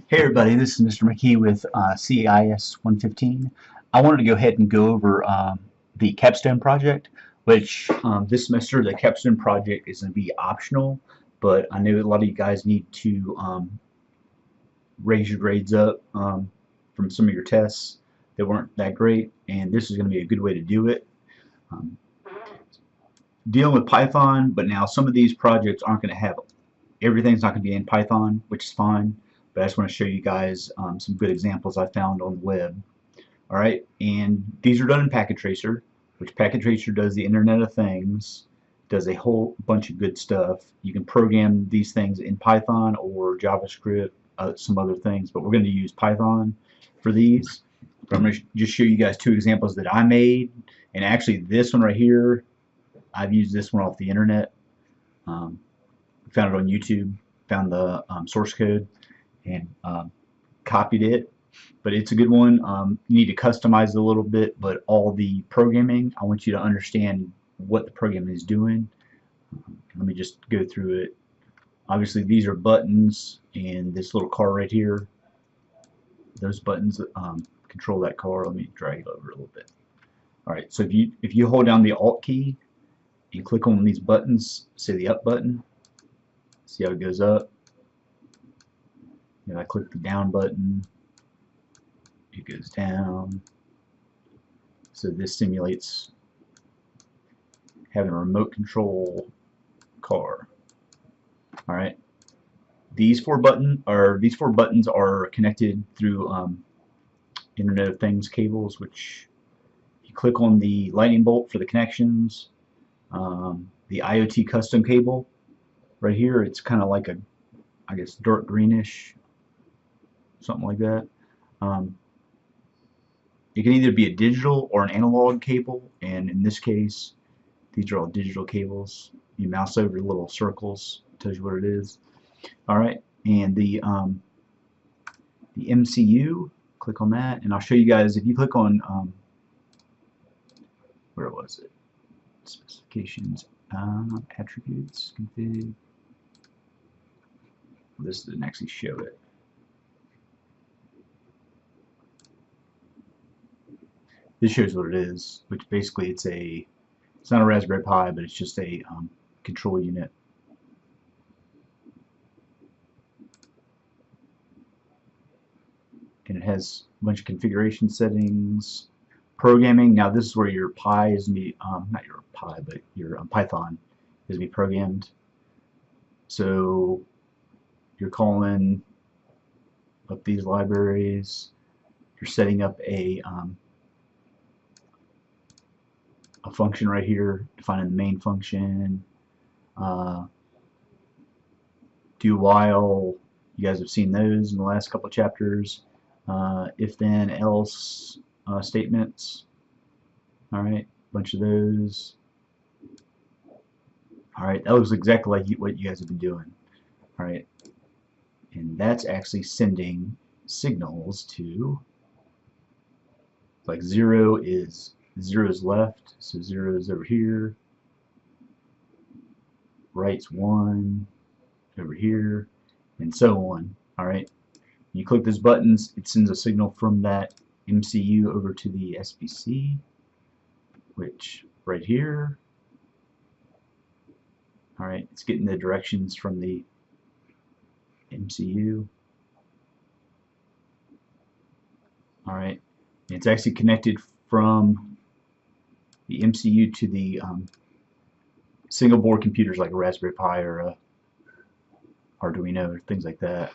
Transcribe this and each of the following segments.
Hey everybody, this is Mr. McKee with CIS115. I wanted to go ahead and go over the Capstone project, which this semester the Capstone project is going to be optional, but I know a lot of you guys need to raise your grades up from some of your tests that weren't that great, and this is going to be a good way to do it. Um, Dealing with Python, but now some of these projects aren't going to have everything's not going to be in Python, which is fine, but I just want to show you guys some good examples I found on the web. Alright, and these are done in Packet Tracer, which Packet Tracer does the Internet of Things, does a whole bunch of good stuff. You can program these things in Python or JavaScript, some other things, but we're going to use Python for these. But I'm going to just show you guys two examples that I made, and actually this one right here, I've used this one off the internet. Found it on YouTube, found the source code, and copied it. But it's a good one. You need to customize it a little bit, but all the programming, I want you to understand what the program is doing. Let me just go through it. Obviously, these are buttons, and this little car right here, those buttons control that car. Let me drag it over a little bit. All right, so if you hold down the Alt key and click on these buttons, say the up button, see how it goes up. And I click the down button, it goes down. So this simulates having a remote control car. All right. These four buttons are connected through Internet of Things cables, which you click on the lightning bolt for the connections. The IoT custom cable right here, it's kind of like a, I guess, dark greenish, something like that. It can either be a digital or an analog cable, and in this case, these are all digital cables. You mouse over little circles, it tells you what it is. All right, and the MCU, click on that, and I'll show you guys. If you click on where was it? Specifications, attributes, config. This didn't actually show it. This shows what it is, which basically it's not a Raspberry Pi, but it's just a control unit. And it has a bunch of configuration settings, programming. Now this is where your Pi is not your Pi, but your Python is be programmed. So you're calling up these libraries. You're setting up a function right here, defining the main function. Do while, you guys have seen those in the last couple of chapters. If then else statements. Alright, a bunch of those. Alright, that looks exactly like what you guys have been doing. Alright, and that's actually sending signals to, like 0 is left, so 0 is over here, right's 1 over here, and so on. Alright, you click those buttons, it sends a signal from that MCU over to the SBC, which right here. Alright, it's getting the directions from the MCU. Alright, it's actually connected from the MCU to the single board computers like a Raspberry Pi or a Arduino or things like that.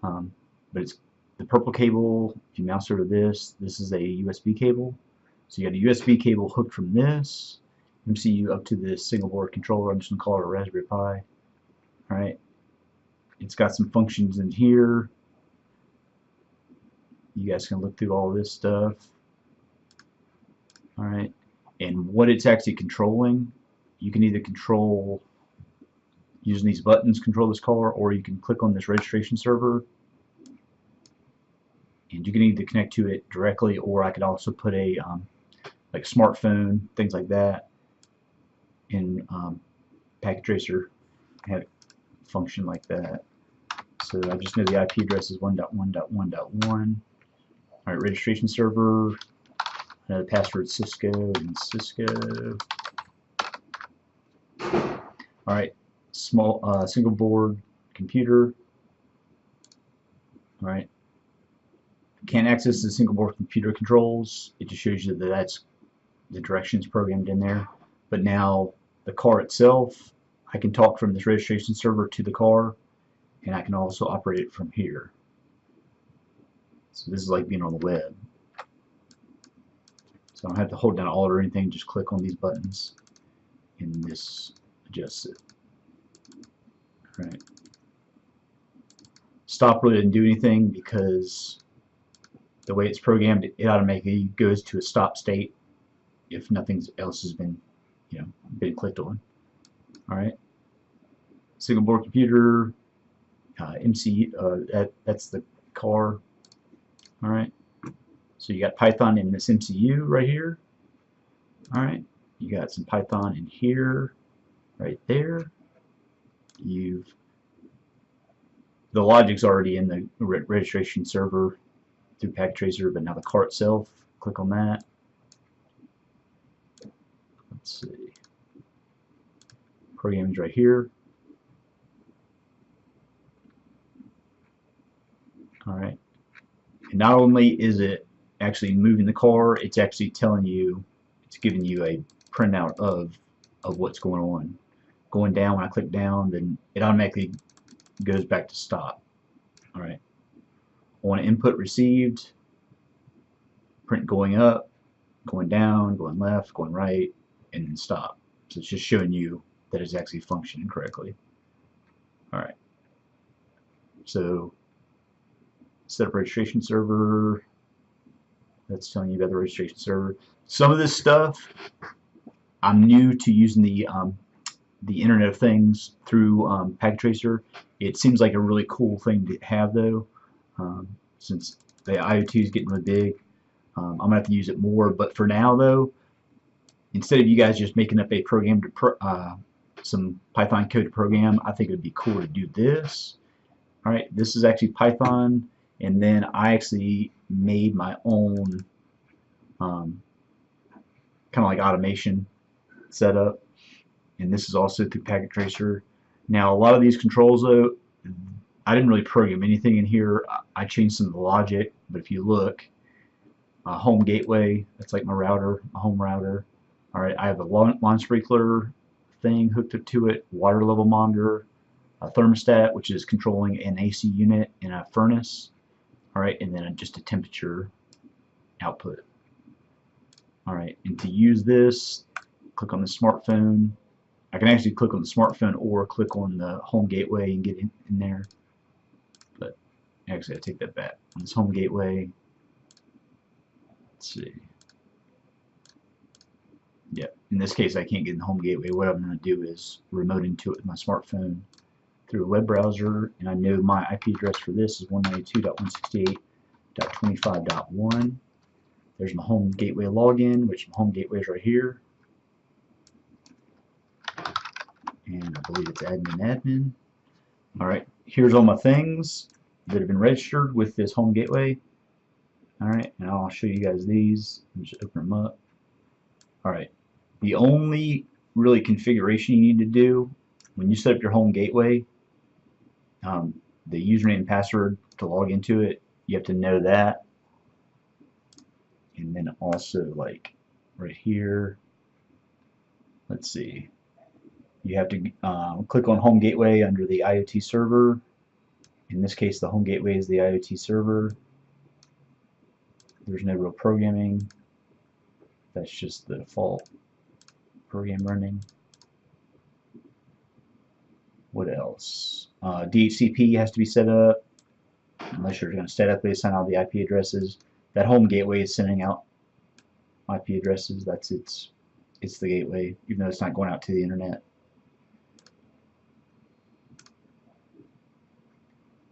But it's the purple cable. If you mouse over this is a USB cable. So you got a USB cable hooked from this MCU up to this single board controller. I'm just going to call it a Raspberry Pi. Alright. It's got some functions in here. You guys can look through all this stuff. Alright. And what it's actually controlling, you can either control using these buttons, control this car, or you can click on this registration server and you can either connect to it directly, or I could also put a like smartphone, things like that, in Packet Tracer, have it function like that. So I just know the IP address is 1.1.1.1. All right, registration server. I know the password Cisco and Cisco. All right, small single board computer. All right. Can't access the single board computer controls. It just shows you that that's the directions programmed in there. But now the car itself, I can talk from this registration server to the car, and I can also operate it from here. So this is like being on the web. So I don't have to hold down Alt or anything, just click on these buttons and this adjusts it. All right. Stop really didn't do anything because the way it's programmed, it automatically goes to a stop state if nothing else has been, been clicked on. All right. Single board computer, MCU. That's the car. All right. So you got Python in this MCU right here. All right. You got some Python in here, right there. The logic's already in the registration server through Packet Tracer, but now the car itself, click on that. Let's see. Programming's right here. All right. And not only is it actually moving the car, it's actually telling you, it's giving you a printout of what's going on. Going down, when I click down, then it automatically goes back to stop. All right. On input received, print going up, going down, going left, going right, and then stop. So it's just showing you that it's actually functioning correctly. All right. So set up registration server. That's telling you about the registration server. Some of this stuff, I'm new to using the Internet of Things through Packet Tracer. It seems like a really cool thing to have, though, since the IoT is getting really big. I'm gonna have to use it more. But for now, though, instead of you guys just making up a program to some Python code to program, I think it would be cool to do this. All right, this is actually Python, and then I actually made my own kind of like automation setup, and this is also through Packet Tracer. Now, a lot of these controls, though, I didn't really program anything in here. I changed some of the logic, but if you look, home gateway, that's like my router, my home router. All right, I have a lawn sprinkler thing hooked up to it, water level monitor, a thermostat, which is controlling an AC unit, and a furnace. All right, and then just a temperature output. All right, and to use this, click on the smartphone. I can actually click on the smartphone or click on the home gateway and get in there. But actually, I take that back. On this home gateway, let's see. Yeah, in this case, I can't get in the home gateway. What I'm going to do is remote into it with my smartphone through a web browser, and I know my IP address for this is 192.168.25.1. There's my home gateway login, which my home gateway is right here. And I believe it's admin. All right, here's all my things that have been registered with this home gateway. All right, and I'll show you guys these. Let me just open them up. All right, the only really configuration you need to do when you set up your home gateway, the username and password to log into it, you have to know that. And then also, like right here, let's see, you have to click on home gateway under the IoT server. In this case, the home gateway is the IoT server. There's no real programming. That's just the default program running. What else? DHCP has to be set up, unless you're going to statically assign all the IP addresses. That home gateway is sending out IP addresses. That's it's the gateway, even though it's not going out to the internet.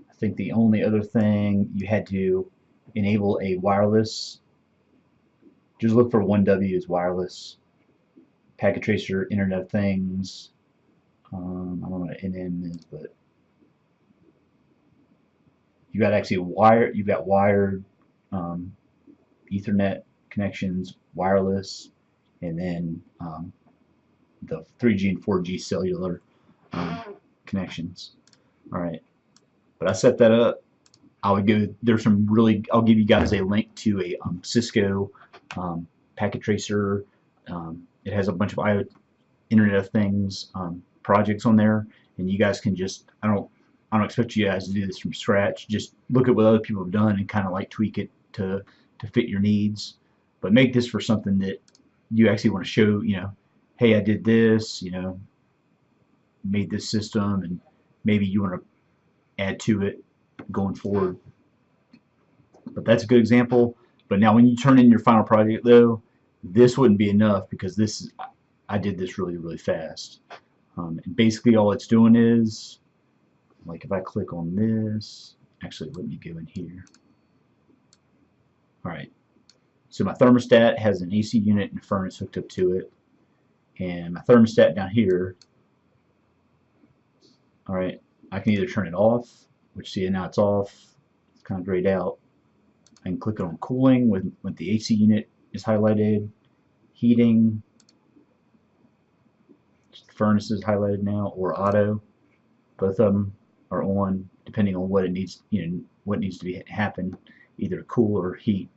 I think the only other thing, you had to enable a wireless. Just look for 1W as wireless. Packet Tracer, Internet of Things. I don't know what NM is, but You got actually wire. You've got wired, um, Ethernet connections, wireless, and then the 3G and 4G cellular connections. All right, but I set that up. I would go. There's some really. I'll give you guys a link to a Cisco packet tracer. It has a bunch of Internet of Things projects on there, and you guys can just. I don't expect you guys to do this from scratch. Just look at what other people have done and kind of like tweak it to fit your needs. But make this for something that you actually want to show. Hey, I did this. Made this system, and maybe you want to add to it going forward. But that's a good example. But now when you turn in your final project though, this wouldn't be enough because I did this really, really fast. And basically all it's doing is, like if I click on this, actually let me go in here. Alright, so my thermostat has an AC unit and a furnace hooked up to it. And my thermostat down here, alright, I can either turn it off, which see now it's off, it's kind of grayed out. I can click on cooling when the AC unit is highlighted, heating, the furnace is highlighted now, or auto. Both of them are on, depending on what it needs, what needs to be happen, either cool or heat,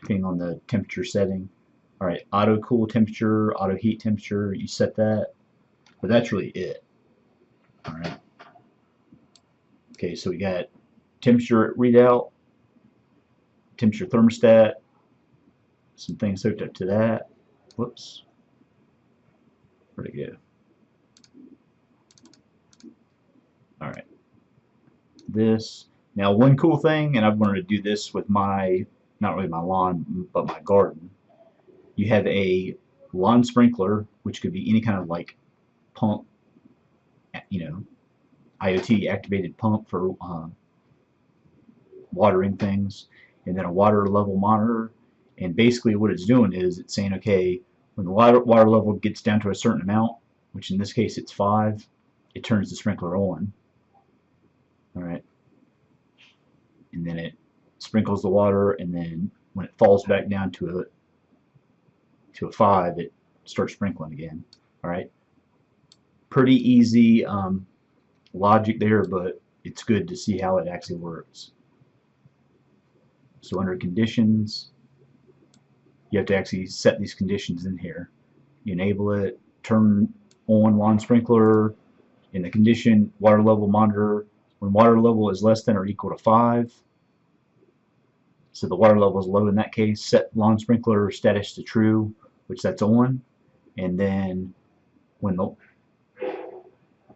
depending on the temperature setting. All right, auto cool temperature, auto heat temperature, you set that, but that's really it. All right. Okay, so we got temperature readout, temperature thermostat, some things hooked up to that. Whoops. Where'd it go? All right. This. Now, one cool thing, and I've wanted to do this with my, not really my lawn, but my garden. You have a lawn sprinkler, which could be any kind of like pump, IoT activated pump for watering things, and then a water level monitor. And basically what it's doing is it's saying, okay, when the water level gets down to a certain amount, which in this case it's 5, it turns the sprinkler on. All right, and then it sprinkles the water, and then when it falls back down to a 5, it starts sprinkling again. All right, pretty easy logic there, but it's good to see how it actually works. So under conditions, you have to actually set these conditions in here. You enable it, turn on lawn sprinkler, in the condition water level monitor, when water level is less than or equal to 5, so the water level is low in that case, set lawn sprinkler status to true, which that's on, and then when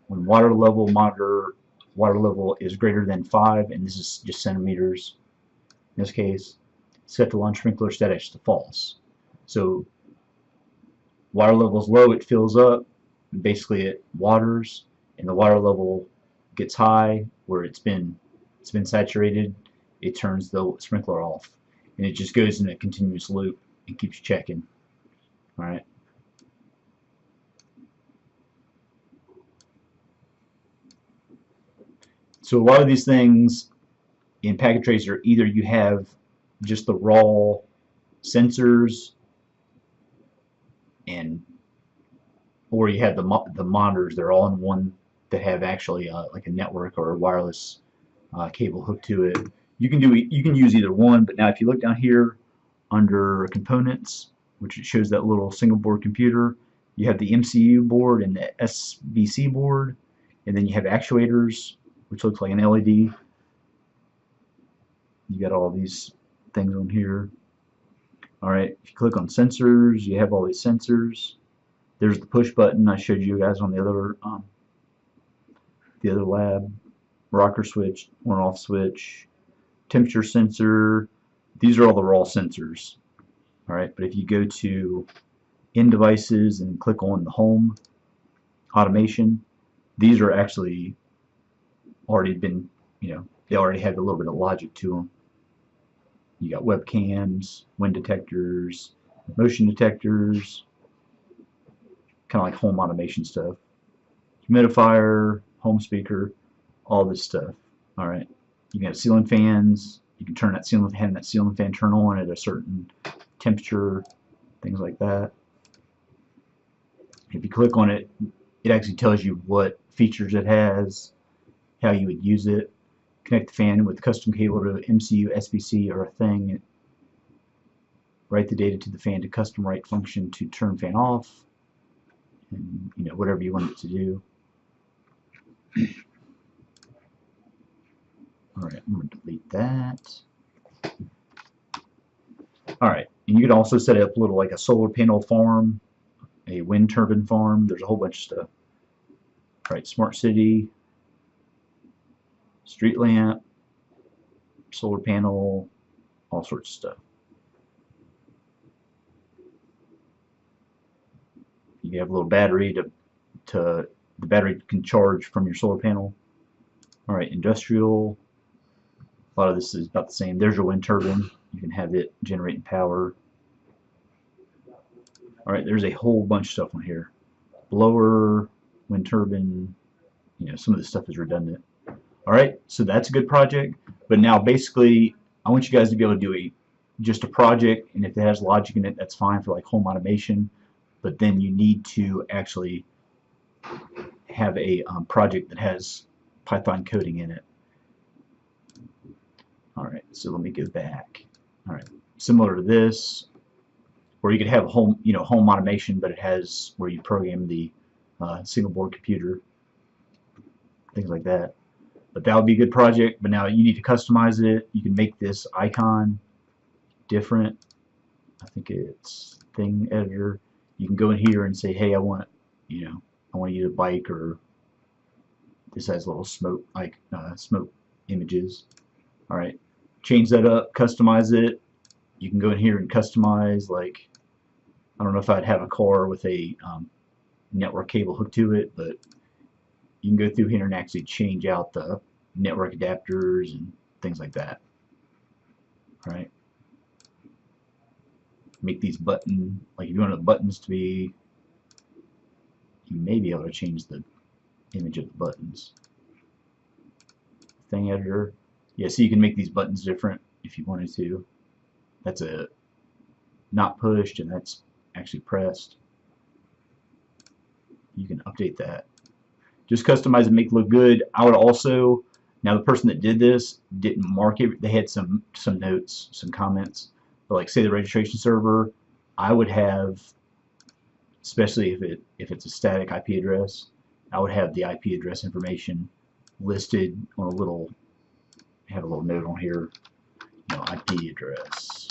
water level monitor water level is greater than 5, and this is just centimeters in this case, set the lawn sprinkler status to false. So water level is low, it fills up, and basically it waters, and the water level gets high where it's been saturated, it turns the sprinkler off, and it just goes in a continuous loop and keeps checking. All right. So a lot of these things in Packet Tracer, either you have just the raw sensors, or you have the monitors. They're all in one that have actually like a network or a wireless cable hooked to it. You can use either one, but now if you look down here under components, which it shows that little single board computer, you have the MCU board and the SBC board, and then you have actuators, which looks like an LED. You got all these things on here. Alright, if you click on sensors, you have all these sensors. There's the push button I showed you guys on the other lab. Rocker switch, on off switch, temperature sensor. These are all the raw sensors. Alright, but if you go to in devices and click on the home automation, these are actually already been, they already have a little bit of logic to them. You got webcams, wind detectors, motion detectors, kind of like home automation stuff. Humidifier, home speaker, all this stuff. All right. You can have ceiling fans. You can turn that ceiling fan turn on at a certain temperature, things like that. If you click on it, it actually tells you what features it has, how you would use it. Connect the fan with custom cable to MCU, SBC, or a thing. Write the data to the fan to custom write function to turn fan off, and whatever you want it to do. All right, I'm going to delete that. All right, and you can also set up a little like a solar panel farm, a wind turbine farm. There's a whole bunch of stuff. All right, smart city, street lamp, solar panel, all sorts of stuff. You have a little battery the battery can charge from your solar panel. All right, industrial. A lot of this is about the same. There's your wind turbine. You can have it generating power. All right, there's a whole bunch of stuff on here. Blower, wind turbine. Some of this stuff is redundant. All right, so that's a good project. But now basically, I want you guys to be able to do just a project, and if it has logic in it, that's fine for like home automation. But then you need to actually have a project that has Python coding in it. All right, so let me go back. All right, similar to this, where you could have home automation, but it has where you program the single board computer, things like that. But that would be a good project. But now you need to customize it. You can make this icon different. I think it's thing editor. You can go in here and say, hey, I want to use a bike, or this has little smoke smoke images. All right, change that up, customize it. You can go in here and customize, like, I don't know if I'd have a car with a network cable hooked to it, but you can go through here and actually change out the network adapters and things like that. All right. Make these like if you want the buttons to be, you may be able to change the image of the buttons. Thing editor. Yeah, so you can make these buttons different if you wanted to. That's a not pushed, and that's actually pressed. You can update that. Just customize and make it look good. I would also, now the person that did this didn't mark it. They had some notes, some comments. But like say the registration server, I would have, especially if it's a static IP address, I would have the IP address information listed on have a little note on here, IP address,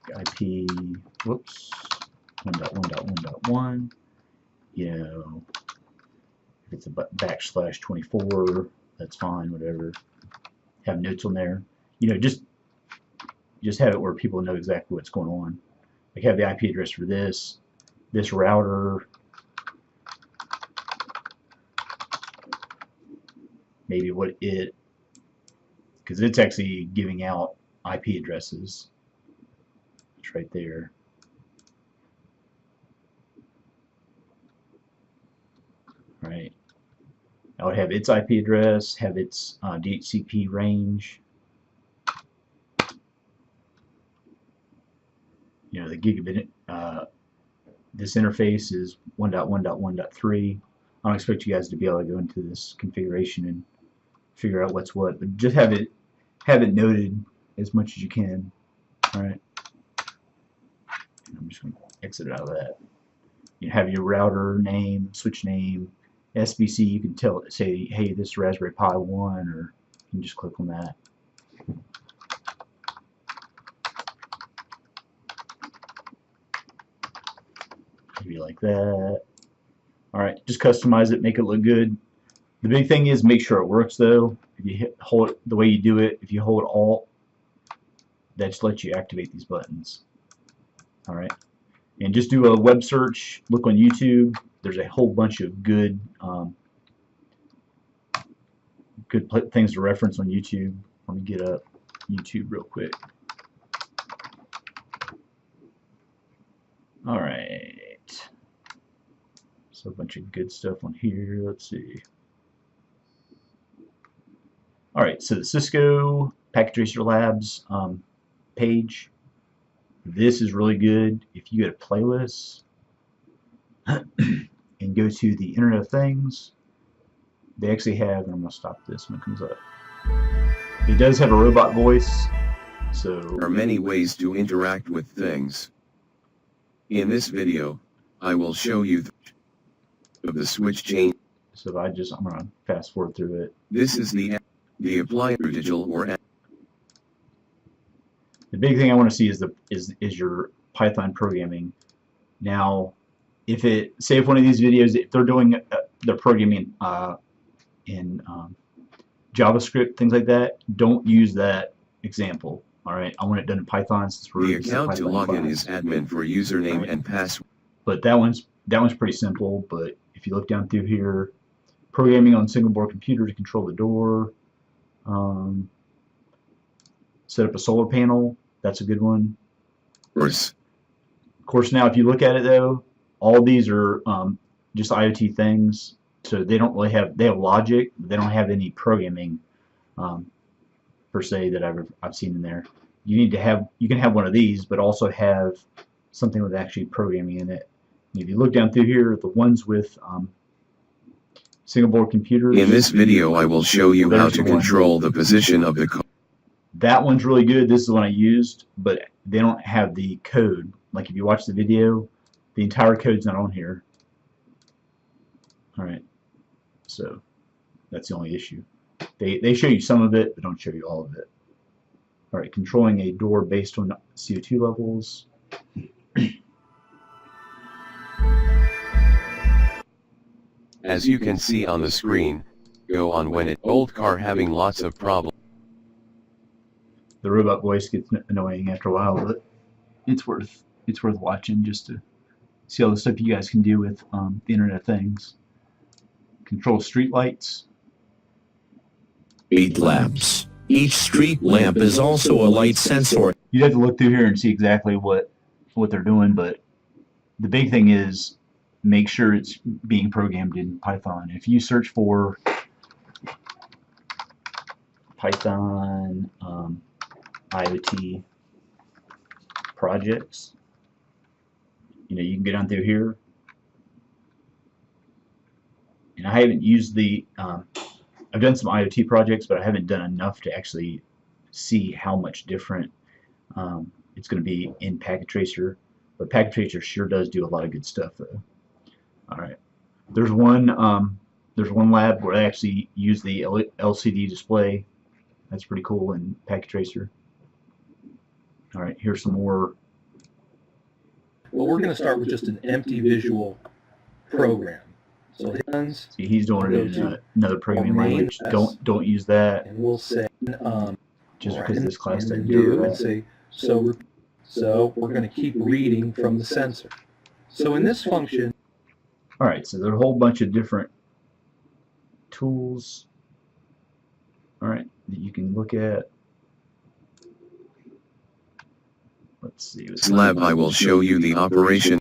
IP, whoops, 1.1.1.1, if it's a /24, that's fine, whatever. Have notes on there, just have it where people know exactly what's going on. Like have the IP address for this router, maybe because it's actually giving out IP addresses. It's right there. Right. I would have its IP address, have its DHCP range. The gigabit. This interface is 1.1.1.3. I don't expect you guys to be able to go into this configuration and figure out what's what, but just have it noted as much as you can. All right. I'm just going to exit out of that. You have your router name, switch name, SBC. You can say, hey, this is Raspberry Pi 1, or you can just click on that. Maybe like that. All right, just customize it, make it look good. The big thing is make sure it works though. If you hold it the way you do it, if you hold Alt, that just lets you activate these buttons. All right, and just do a web search. Look on YouTube. There's a whole bunch of good things to reference on YouTube. Let me get up YouTube real quick. All right. So a bunch of good stuff on here. Let's see. All right, so the Cisco Packet Tracer Labs page. This is really good. If you go to playlists and go to the Internet of Things, they actually have, and I'm going to stop this when it comes up. It does have a robot voice, so There are many ways to interact with things. In this video, I will show you the switch chain. So I'm going to fast forward through it. This is the apply digital or the big thing I want to see is your Python programming. Now, if one of these videos, if they're doing their programming in JavaScript, things like that, don't use that example. All right, I want it done in Python. Since we're the account to log in is admin for username and password. But that one's pretty simple. But if you look down through here, programming on single board computer to control the door, set up a solar panel. That's a good one. Of course, now if you look at it though, all these are just IoT things. So they don't really have, they have logic, but they don't have any programming per se that I've seen in there. You can have one of these, but also have something with actually programming in it. And if you look down through here, the ones with single board computers. In this video, I will show you how to control the position of the code. That one's really good. This is the one I used, but they don't have the code. Like if you watch the video, the entire code's not on here. All right, so that's the only issue. They show you some of it, but don't show you all of it. All right, controlling a door based on CO2 levels. As you can see on the screen, go on when old car having lots of problems. The robot voice gets annoying after a while, but it's worth watching just to see all the stuff you guys can do with the Internet of Things. Control street lights. 8 lamps. Each street lamp is also a light sensor. You'd have to look through here and see exactly what they're doing, but the big thing is make sure it's being programmed in Python. If you search for Python IoT projects, you can get on through here. And I haven't used the I've done some IoT projects, but I haven't done enough to actually see how much different it's going to be in Packet Tracer. But Packet Tracer sure does do a lot of good stuff, though. All right, there's one lab where I actually use the LCD display. That's pretty cool in Packet Tracer. All right, here's some more. Well, we're going to start with just an empty visual program. So see, he's doing it in another programming language. Don't use that. And we'll say just because this class doesn't do and say so we're going to keep reading from the sensor. So in this function. All right, so there are a whole bunch of different tools. All right, that you can look at. Let's see. This lab I will show you the operation.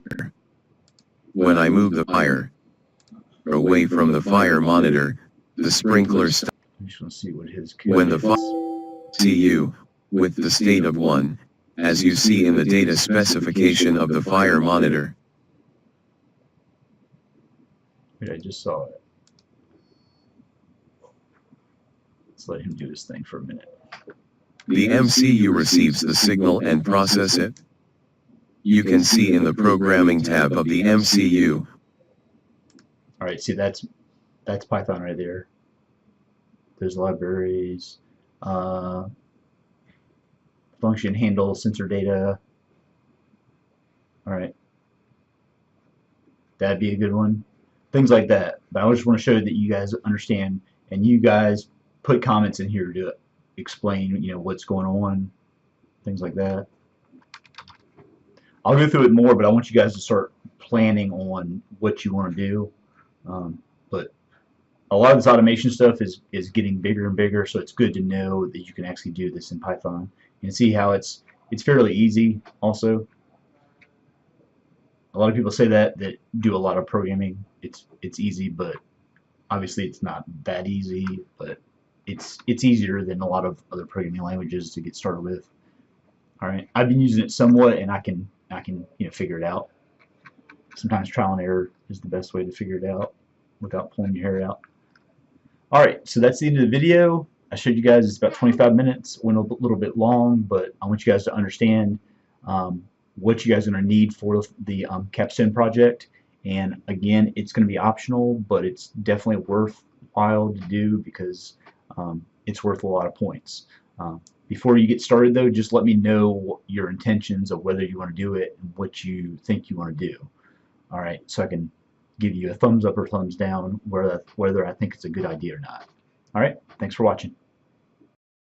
When I move the fire away from the fire monitor, the sprinkler stops. I just want to see what his when the fire CU with the state of 1, as you see in the data specification of the fire monitor. Wait, I just saw it. Let's let him do his thing for a minute. The MCU receives the signal and process it. You can see in the programming tab of the MCU. All right, see that's Python right there. There's libraries, function handle sensor data. All right, that'd be a good one. Things like that. But I just want to show that you guys understand, and you guys put comments in here to explain, what's going on, things like that. I'll go through it more, but I want you guys to start planning on what you want to do. But a lot of this automation stuff is getting bigger and bigger, so it's good to know that you can actually do this in Python and see how it's fairly easy. Also, a lot of people say that do a lot of programming. It's easy, but obviously it's not that easy. But it's easier than a lot of other programming languages to get started with. All right, I've been using it somewhat, and I can figure it out. Sometimes trial and error is the best way to figure it out without pulling your hair out. All right, so that's the end of the video. I showed you guys it's about 25 minutes, went a little bit long, but I want you guys to understand what you guys are going to need for the Capstone project. And again, it's going to be optional, but it's definitely worthwhile to do because it's worth a lot of points. Before you get started though, just let me know your intentions of whether you want to do it and what you think you want to do. All right, so I can give you a thumbs up or thumbs down whether I think it's a good idea or not. All right, thanks for watching.